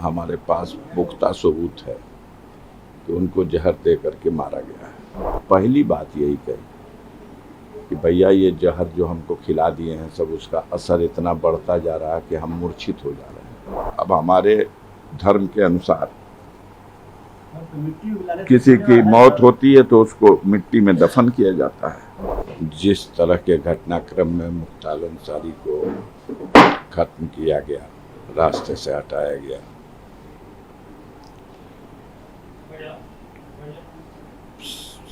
हमारे पास पुख्ता सबूत है कि उनको जहर दे करके मारा गया है। पहली बात यही कही कि भैया ये जहर जो हमको खिला दिए हैं सब, उसका असर इतना बढ़ता जा रहा है कि हम मूर्छित हो जा रहे हैं। अब हमारे धर्म के अनुसार किसी की मौत होती है तो उसको मिट्टी में दफन किया जाता है। जिस तरह के घटनाक्रम में मुख्तार अंसारी को खत्म किया गया, रास्ते से हटाया गया,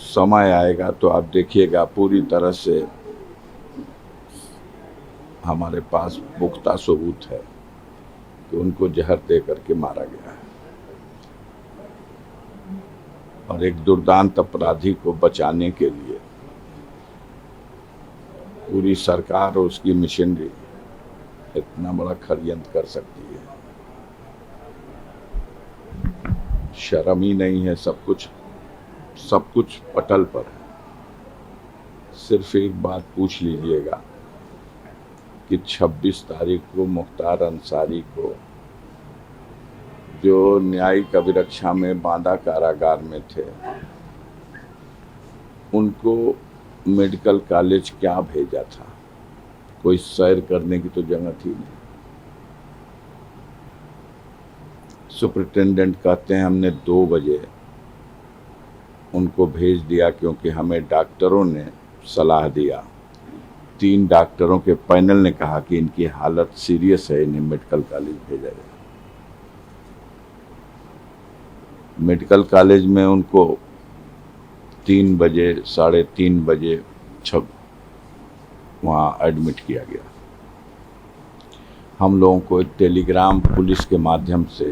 समय आएगा तो आप देखिएगा पूरी तरह से हमारे पास पुख्ता सबूत है कि उनको जहर दे करके मारा गया है। और एक दुर्दांत अपराधी को बचाने के लिए पूरी सरकार और उसकी मशीनरी इतना बड़ा षड्यंत्र कर सकती है, शर्म ही नहीं है। सब कुछ पटल पर है। सिर्फ एक बात पूछ लीजिएगा कि 26 तारीख को मुख्तार अंसारी को, जो न्यायिक अभिरक्षा में बांदा कारागार में थे, उनको मेडिकल कॉलेज क्या भेजा था? कोई सैर करने की तो जगह थी नहीं। सुपरिटेंडेंट कहते हैं हमने 2 बजे उनको भेज दिया क्योंकि हमें डॉक्टरों ने सलाह दिया। 3 डॉक्टरों के पैनल ने कहा कि इनकी हालत सीरियस है, इन्हें मेडिकल कॉलेज भेजा जाए। मेडिकल कॉलेज में उनको 3 बजे 3:30 बजे वहाँ एडमिट किया गया। हम लोगों को एक टेलीग्राम पुलिस के माध्यम से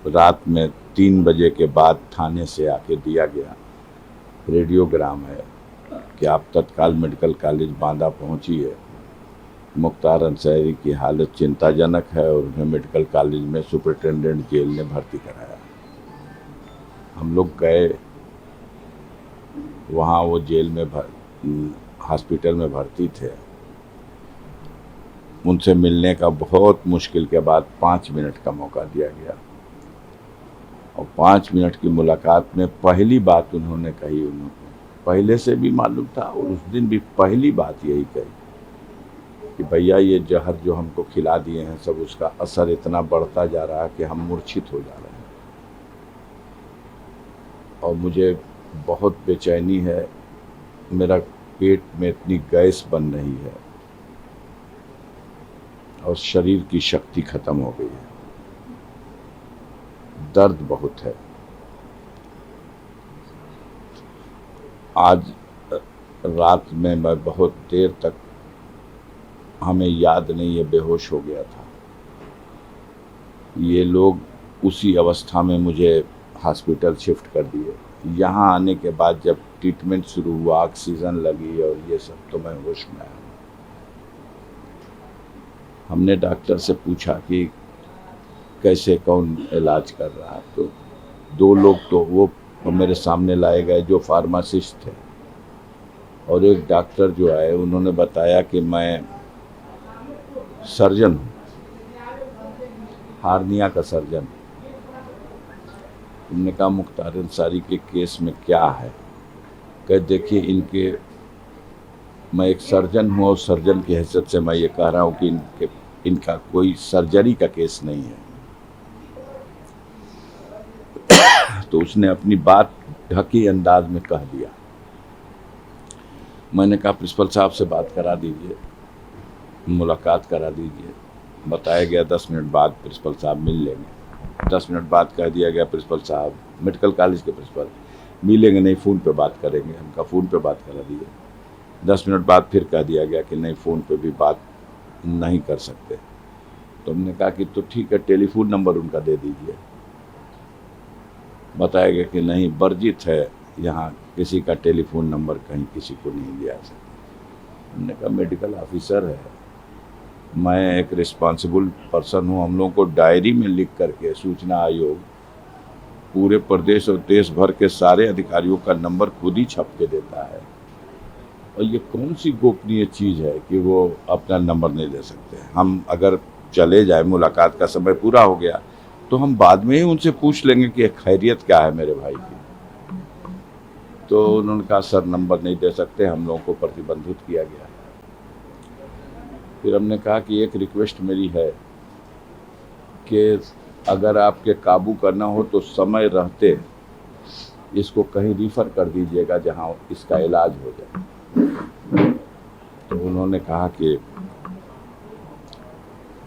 रात में 3 बजे के बाद थाने से आके दिया गया, रेडियोग्राम है कि आप तत्काल मेडिकल कॉलेज बांदा पहुंचिए, मुख्तार अंसारी की हालत चिंताजनक है और उन्हें मेडिकल कॉलेज में सुपरिटेंडेंट जेल ने भर्ती कराया। हम लोग गए वहाँ, वो जेल में हॉस्पिटल में भर्ती थे। उनसे मिलने का बहुत मुश्किल के बाद 5 मिनट का मौका दिया गया और 5 मिनट की मुलाकात में पहली बात उन्होंने कही, उन्होंने पहले से भी मालूम था और उस दिन भी पहली बात यही कही कि भैया ये जहर जो हमको खिला दिए हैं सब, उसका असर इतना बढ़ता जा रहा है कि हम मूर्छित हो जा रहे हैं और मुझे बहुत बेचैनी है। मेरा पेट में इतनी गैस बन रही है और शरीर की शक्ति खत्म हो गई है, दर्द बहुत है। आज रात में मैं बहुत देर तक, हमें याद नहीं है, बेहोश हो गया था। ये लोग उसी अवस्था में मुझे हॉस्पिटल शिफ्ट कर दिए। यहाँ आने के बाद जब ट्रीटमेंट शुरू हुआ, ऑक्सीजन लगी और ये सब, तो मैं होश में आया। हमने डॉक्टर से पूछा कि कैसे, कौन इलाज कर रहा है, तो 2 लोग तो वो मेरे सामने लाए गए जो फार्मासिस्ट थे और एक डॉक्टर जो आए, उन्होंने बताया कि मैं सर्जन हूँ, हार्निया का सर्जन। उन्होंने कहा मुख्तार अंसारी के केस में क्या है? कह देखिए, इनके, मैं एक सर्जन हूँ और सर्जन की हैसियत से मैं ये कह रहा हूँ कि इनका कोई सर्जरी का केस नहीं है। तो उसने अपनी बात ढकी अंदाज में कह दिया। मैंने कहा प्रिंसिपल साहब से बात करा दीजिए, मुलाकात करा दीजिए। बताया गया 10 मिनट बाद प्रिंसिपल साहब मिल लेंगे। 10 मिनट बाद कह दिया गया प्रिंसिपल साहब, मेडिकल कॉलेज के प्रिंसिपल, मिलेंगे नहीं, फ़ोन पे बात करेंगे। हमका फ़ोन पे बात करा दिए। 10 मिनट बाद फिर कह दिया गया कि नहीं, फ़ोन पे भी बात नहीं कर सकते। तो हमने कहा कि तो ठीक है, टेलीफोन नंबर उनका दे दीजिए। बताया गया कि नहीं, वर्जित है, यहाँ किसी का टेलीफोन नंबर कहीं किसी को नहीं दिया जा सकता। हमने कहा मेडिकल ऑफिसर है, मैं एक रिस्पॉन्सिबल पर्सन हूँ। हम लोगों को डायरी में लिख करके सूचना आयोग पूरे प्रदेश और देश भर के सारे अधिकारियों का नंबर खुद ही छप के देता है, और ये कौन सी गोपनीय चीज़ है कि वो अपना नंबर नहीं दे सकते। हम अगर चले जाए, मुलाकात का समय पूरा हो गया, तो हम बाद में ही उनसे पूछ लेंगे कि खैरियत क्या है मेरे भाई की। तो उन्होंने कहा सर नंबर नहीं दे सकते, हम लोगों को प्रतिबंधित किया गया। फिर हमने कहा कि एक रिक्वेस्ट मेरी है कि अगर आपके काबू करना हो तो समय रहते इसको कहीं रिफ़र कर दीजिएगा जहां इसका इलाज हो जाए। तो उन्होंने कहा कि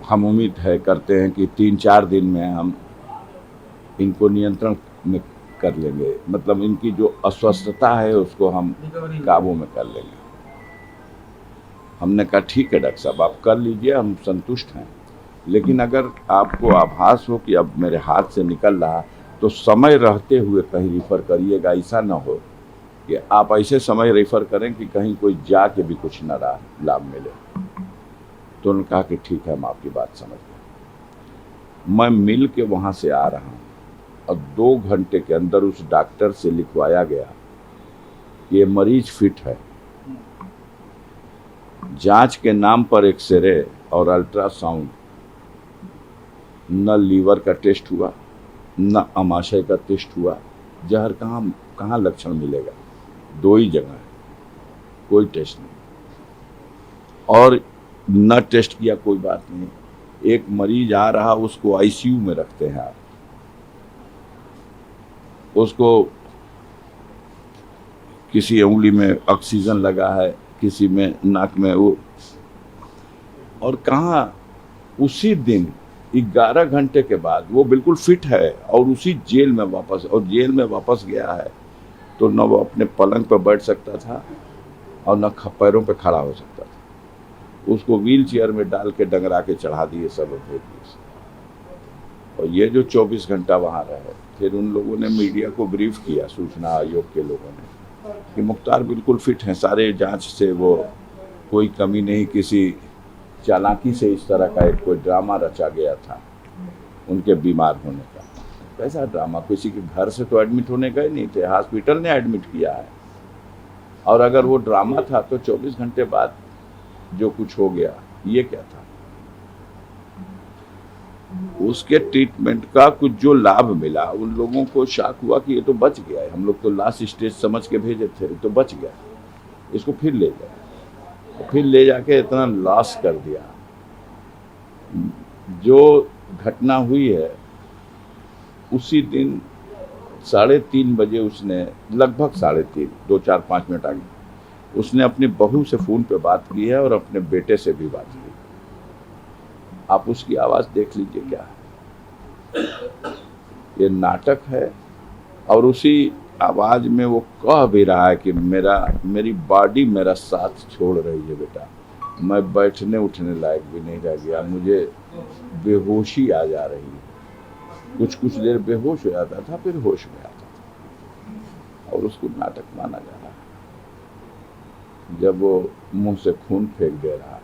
हम उम्मीद है करते हैं कि 3-4 दिन में हम इनको नियंत्रण में कर लेंगे, मतलब इनकी जो अस्वस्थता है उसको हम काबू में कर लेंगे। हमने कहा ठीक है डॉक्टर साहब आप कर लीजिए, हम संतुष्ट हैं, लेकिन अगर आपको आभास हो कि अब मेरे हाथ से निकल रहा तो समय रहते हुए कहीं रिफ़र करिएगा। ऐसा ना हो कि आप ऐसे समय रेफ़र करें कि कहीं कोई जाके भी कुछ न लाभ मिले। तो उन्होंने कहा कि ठीक है हम आपकी बात समझ गए। मैं मिल के वहाँ से आ रहा हूँ और 2 घंटे के अंदर उस डॉक्टर से लिखवाया गया कि ये मरीज फिट है। जांच के नाम पर एक्सरे और अल्ट्रासाउंड, न लीवर का टेस्ट हुआ न अमाशय का टेस्ट हुआ। जहर कहाँ लक्षण मिलेगा, 2 ही जगह है, कोई टेस्ट नहीं। और न टेस्ट किया कोई बात नहीं, एक मरीज आ रहा उसको आईसीयू में रखते हैं आप, उसको किसी उंगली में ऑक्सीजन लगा है, किसी में नाक में वो, और कहाँ उसी दिन 11 घंटे के बाद वो बिल्कुल फिट है और उसी जेल में वापस गया है। तो न वो अपने पलंग पर बैठ सकता था और न पैरों पे खड़ा हो सकता था। उसको व्हील चेयर में डाल के डंगरा के चढ़ा दिए सब भेज दिए। और ये जो 24 घंटा वहाँ रहे, फिर उन लोगों ने मीडिया को ब्रीफ किया, सूचना आयोग के लोगों ने, कि मुख्तार बिल्कुल फिट हैं, सारे जांच से वो कोई कमी नहीं, किसी चालाकी से इस तरह का एक कोई ड्रामा रचा गया था उनके बीमार होने का। कैसा ड्रामा, किसी के घर से तो एडमिट होने गए नहीं थे, हॉस्पिटल ने एडमिट किया है। और अगर वो ड्रामा था तो 24 घंटे बाद जो कुछ हो गया ये क्या था। उसके ट्रीटमेंट का कुछ जो लाभ मिला, उन लोगों को शॉक हुआ कि ये तो बच गया है, हम लोग तो लास्ट स्टेज समझ के भेजे थे, तो बच गया, इसको फिर ले गए, फिर ले जाके इतना लॉस कर दिया। जो घटना हुई है उसी दिन 3:30 बजे उसने, लगभग 3:30, 2-4-5 मिनट आगे, उसने अपनी बहू से फ़ोन पे बात की है और अपने बेटे से भी बात की। आप उसकी आवाज़ देख लीजिए क्या है, ये नाटक है। और उसी आवाज़ में वो कह भी रहा है कि मेरी बॉडी मेरा साथ छोड़ रही है बेटा, मैं बैठने उठने लायक भी नहीं रह गया, मुझे बेहोशी आ जा रही है। कुछ देर बेहोश हो जाता था, फिर होश में आता था, और उसको नाटक माना जा रहा है। जब वो मुंह से खून फेंक दे रहा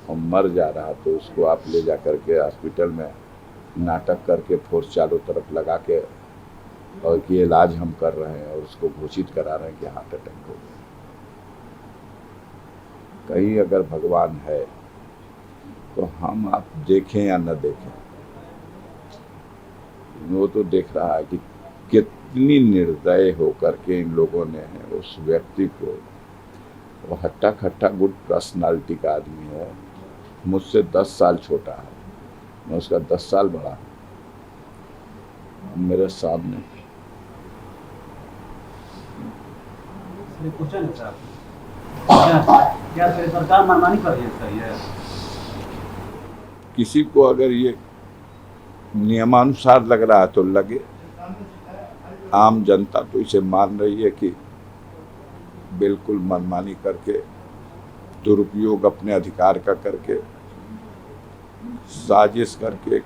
और मर जा रहा, तो उसको आप ले जा करके हॉस्पिटल में नाटक करके फोर्स चारों तरफ लगा के, और कि इलाज हम कर रहे हैं, और उसको घोषित करा रहे हैं कि हार्ट अटैक हो गया। कहीं अगर भगवान है तो हम आप देखें या न देखें, वो तो देख रहा है कि कितनी निर्दय होकर के इन लोगों ने उस व्यक्ति को, वो हट्टा खट्टा गुड पर्सनालिटी का आदमी है, मुझसे 10 साल छोटा है, मैं उसका 10 साल बड़ा हूँ, मेरे सामने। क्या सरकार मनमानी कर रही है? सही है, किसी को अगर ये नियमानुसार लग रहा है तो लगे। आम जनता तो इसे मान रही है कि बिल्कुल मनमानी करके, दुरुपयोग अपने अधिकार का करके, साजिश करके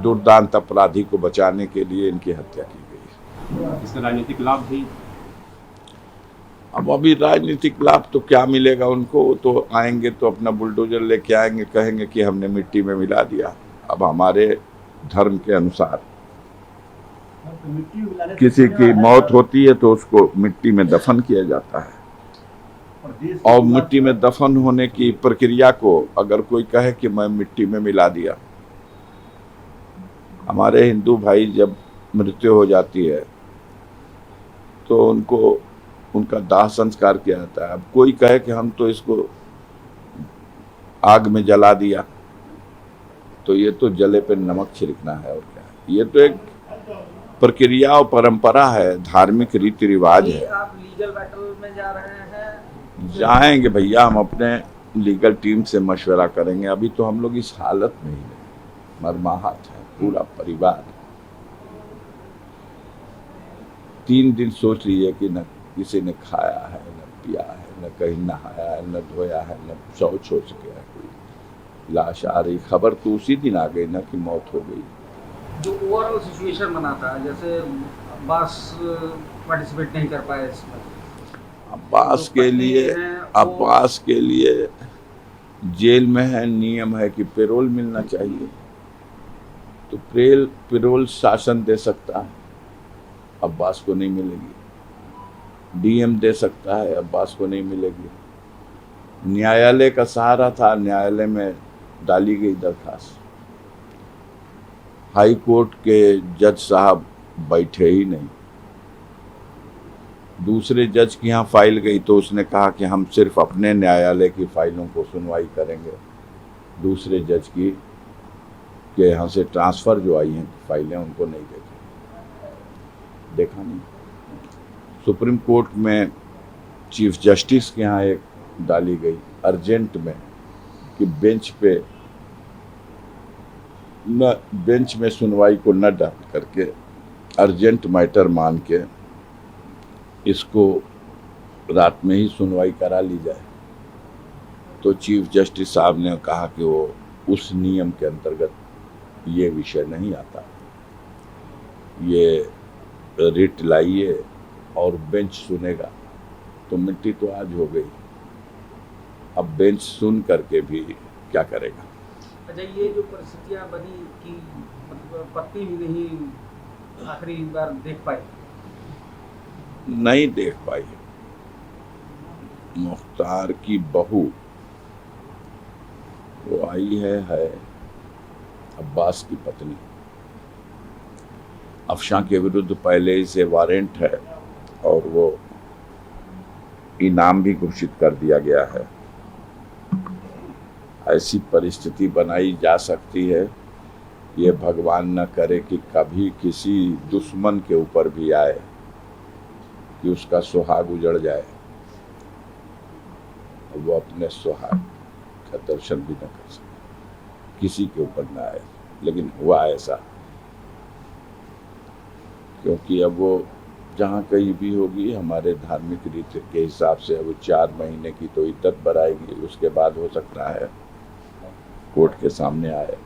दुर्दांत अपराधी को बचाने के लिए इनकी हत्या की गई है। इसका राजनीतिक लाभ भी, अब अभी राजनीतिक लाभ तो क्या मिलेगा उनको, तो आएंगे तो अपना बुलडोजर लेके आएंगे, कहेंगे कि हमने मिट्टी में मिला दिया। अब हमारे धर्म के अनुसार किसी की मौत होती है तो उसको मिट्टी में दफन किया जाता है, और मिट्टी में दफन होने की प्रक्रिया को अगर कोई कहे कि मैं मिट्टी में मिला दिया, हमारे हिंदू भाई जब मृत्यु हो जाती है तो उनको उनका दाह संस्कार किया जाता है। अब कोई कहे कि हम तो इसको आग में जला दिया, तो ये तो जले पे नमक छिड़कना है और क्या है। ये तो एक प्रक्रिया और परंपरा है, धार्मिक रीति रिवाज है। आप लीगल बैटल में जा रहे हैं? जाएंगे भैया, हम अपने लीगल टीम से मशवरा करेंगे। अभी तो हम लोग इस हालत में ही हैं, मरमाहत है पूरा परिवार। 3 दिन सोच लीजिए कि न किसी ने खाया है, न पिया है, न कहीं नहाया है, न धोया है, न शौच हो सके है। कोई लाश आ रही, खबर तो उसी दिन आ गई ना कि मौत हो गई। जो ओवरऑल सिचुएशन बना था, जैसे अब्बास पार्टिसिपेट नहीं कर पाए इसमें, अब्बास के लिए जेल में है, नियम है कि पेरोल मिलना चाहिए। तो पेरोल शासन दे सकता है, अब्बास को नहीं मिलेगी। डीएम दे सकता है, अब्बास को नहीं मिलेगी। न्यायालय का सहारा था, न्यायालय में डाली गई दरखास्त। हाई कोर्ट के जज साहब बैठे ही नहीं। दूसरे जज के यहाँ फाइल गई तो उसने कहा कि हम सिर्फ अपने न्यायालय की फाइलों को सुनवाई करेंगे, दूसरे जज की के यहाँ से ट्रांसफ़र जो आई हैं फाइलें उनको नहीं देखा नहीं। सुप्रीम कोर्ट में चीफ जस्टिस के यहाँ एक डाली गई अर्जेंट में कि बेंच में सुनवाई को न डाल करके अर्जेंट मैटर मान के इसको रात में ही सुनवाई करा ली जाए। तो चीफ जस्टिस साहब ने कहा कि वो उस नियम के अंतर्गत ये विषय नहीं आता, ये रिट लाइए और बेंच सुनेगा। तो मिट्टी तो आज हो गई, अब बेंच सुन करके भी क्या करेगा। अच्छा, ये जो परिस्थितियां बनी कि मतलब पत्नी भी नहीं आखिरी बार देख पाई, नहीं देख पाई। मुख्तार की बहू वो आई है अब्बास की पत्नी। अफशां के विरुद्ध पहले से वारंट है और वो इनाम भी घोषित कर दिया गया है। ऐसी परिस्थिति बनाई जा सकती है, ये भगवान न करे कि कभी किसी दुश्मन के ऊपर भी आए कि उसका सुहाग उजड़ जाए, वो अपने सुहाग का दर्शन भी न कर सके, किसी के ऊपर न आए। लेकिन हुआ ऐसा, क्योंकि अब वो जहाँ कहीं भी होगी हमारे धार्मिक रीति के हिसाब से अब 4 महीने की तो इद्दत बढ़ाएगी। उसके बाद हो सकता है कोर्ट के सामने आए।